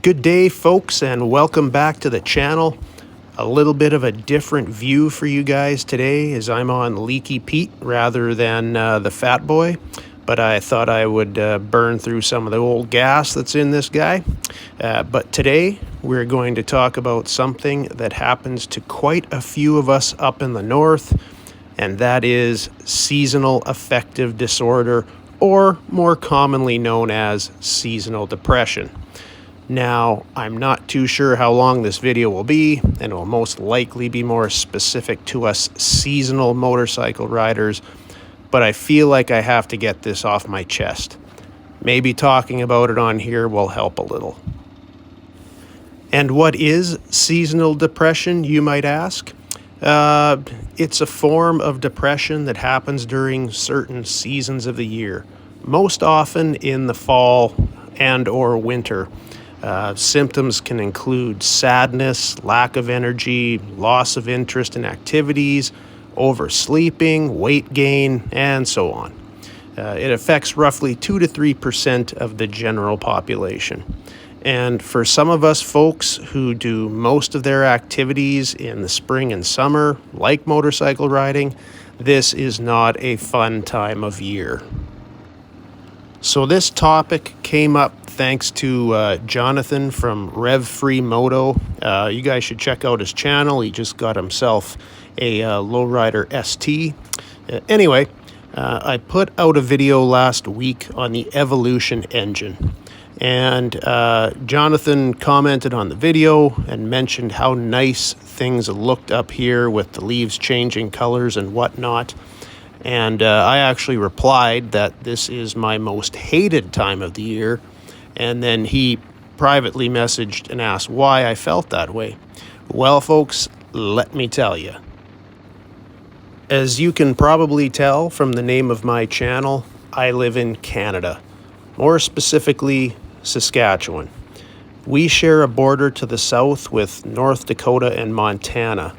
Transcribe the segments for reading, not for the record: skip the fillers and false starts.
Good day, folks, and welcome back to the channel. A little bit of a different view for you guys today as I'm on Leaky Pete rather than the Fat Boy, but I thought I would burn through some of the old gas that's in this guy. But today we're going to talk about something that happens to quite a few of us up in the north, and that is seasonal affective disorder, or more commonly known as seasonal depression. Now, I'm not too sure how long this video will be, and it will most likely be more specific to us seasonal motorcycle riders, but I feel like I have to get this off my chest. Maybe talking about it on here will help a little. And what is seasonal depression, you might ask? It's a form of depression that happens during certain seasons of the year, most often in the fall and or winter. Symptoms can include sadness, lack of energy, loss of interest in activities, oversleeping, weight gain, and so on. It affects roughly 2 to 3% of the general population. And for some of us folks who do most of their activities in the spring and summer, like motorcycle riding, this is not a fun time of year. So this topic came up thanks to Jonathan from Rev Free Moto. You guys should check out his channel. He just got himself a Lowrider ST. Anyway, I put out a video last week on the Evolution engine. And Jonathan commented on the video and mentioned how nice things looked up here with the leaves changing colors and whatnot. And I actually replied that this is my most hated time of the year. And then he privately messaged and asked why I felt that way. Well, folks, let me tell you. As you can probably tell from the name of my channel, I live in Canada, more specifically Saskatchewan. We share a border to the south with North Dakota and Montana.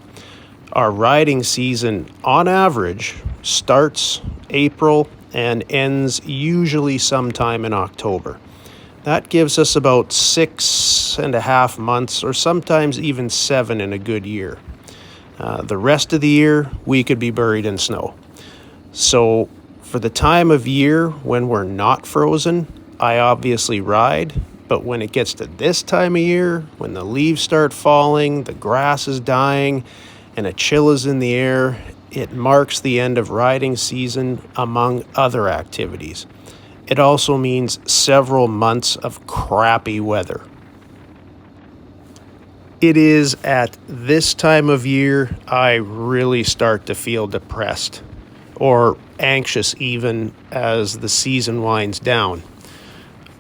Our riding season, on average, starts April and ends usually sometime in October. That gives us about 6.5 months, or sometimes even 7 in a good year. The rest of the year, we could be buried in snow. So for the time of year when we're not frozen, I obviously ride, but when it gets to this time of year, when the leaves start falling, the grass is dying, and a chill is in the air, it marks the end of riding season among other activities. It also means several months of crappy weather. It is at this time of year I really start to feel depressed, or anxious even as the season winds down.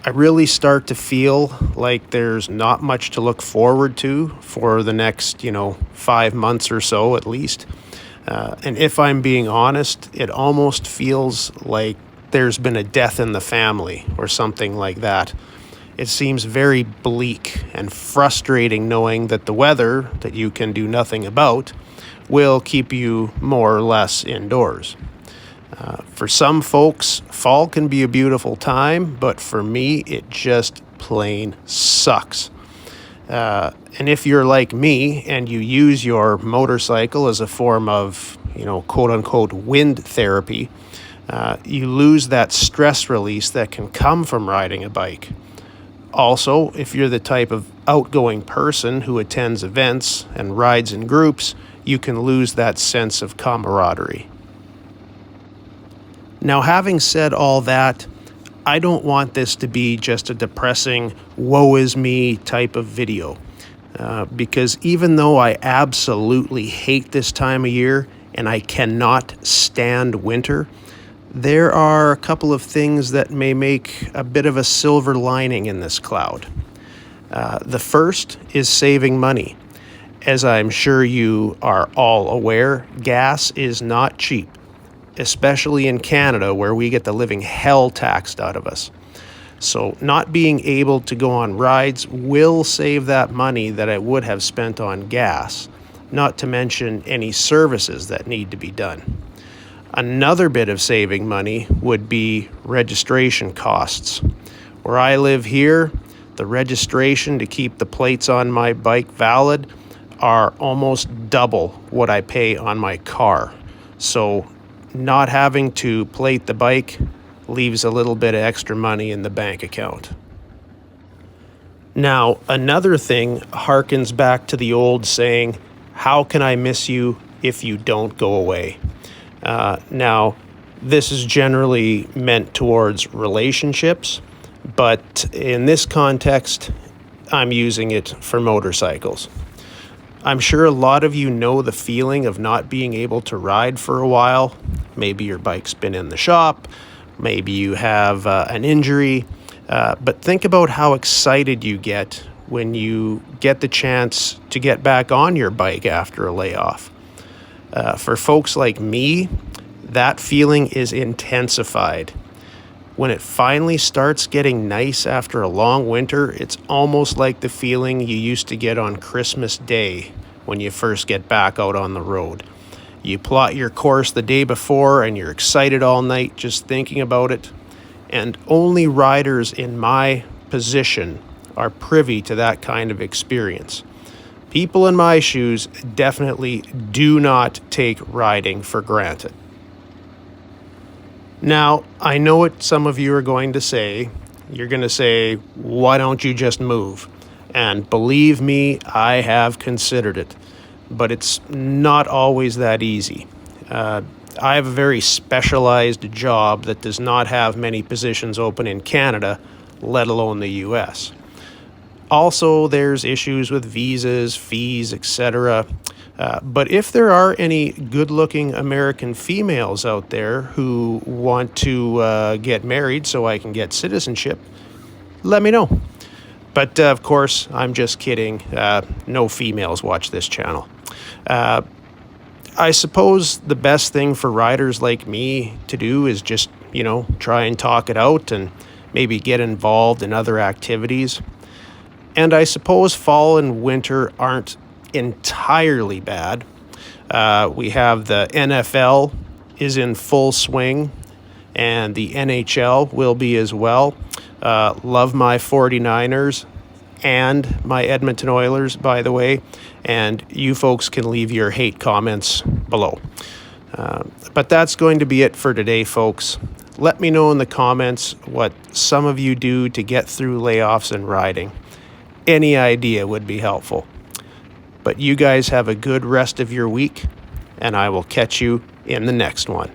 I really start to feel like there's not much to look forward to for the next, 5 months or so at least. And if I'm being honest, it almost feels like there's been a death in the family or something like that. It seems very bleak and frustrating knowing that the weather, that you can do nothing about, will keep you more or less indoors. For some folks, fall can be a beautiful time, but for me, it just plain sucks. And if you're like me and you use your motorcycle as a form of, quote-unquote wind therapy, you lose that stress release that can come from riding a bike. Also, if you're the type of outgoing person who attends events and rides in groups, you can lose that sense of camaraderie. Now, having said all that, I don't want this to be just a depressing, woe is me type of video. Because even though I absolutely hate this time of year and I cannot stand winter, there are a couple of things that may make a bit of a silver lining in this cloud. The first is saving money. As I'm sure you are all aware, gas is not cheap, especially in Canada where we get the living hell taxed out of us. So not being able to go on rides will save that money that I would have spent on gas, not to mention any services that need to be done. Another bit of saving money would be registration costs. Where I live here, The registration to keep the plates on my bike valid are almost double what I pay on my car. So not having to plate the bike leaves a little bit of extra money in the bank account. Now, another thing harkens back to the old saying, how can I miss you if you don't go away? Now, this is generally meant towards relationships, but in this context, I'm using it for motorcycles. I'm sure a lot of you know the feeling of not being able to ride for a while. Maybe your bike's been in the shop, maybe you have an injury, but think about how excited you get when you get the chance to get back on your bike after a layoff. For folks like me, that feeling is intensified. When it finally starts getting nice after a long winter, it's almost like the feeling you used to get on Christmas Day when you first get back out on the road. You plot your course the day before and you're excited all night just thinking about it. And only riders in my position are privy to that kind of experience. People in my shoes definitely do not take riding for granted. Now, I know what some of you are going to say. You're going to say, why don't you just move? And believe me, I have considered it, but it's not always that easy. I have a very specialized job that does not have many positions open in Canada, let alone the US. Also, there's issues with visas, fees, etc. But if there are any good-looking American females out there who want to get married so I can get citizenship, let me know. But of course, I'm just kidding. No females watch this channel. I suppose the best thing for riders like me to do is just, try and talk it out and maybe get involved in other activities. And I suppose fall and winter aren't entirely bad. We have the NFL is in full swing, and the NHL will be as well. Love my 49ers and my Edmonton Oilers, by the way, and you folks can leave your hate comments below. But that's going to be it for today, folks. Let me know in the comments what some of you do to get through layoffs and riding. Any idea would be helpful. But you guys have a good rest of your week, and I will catch you in the next one.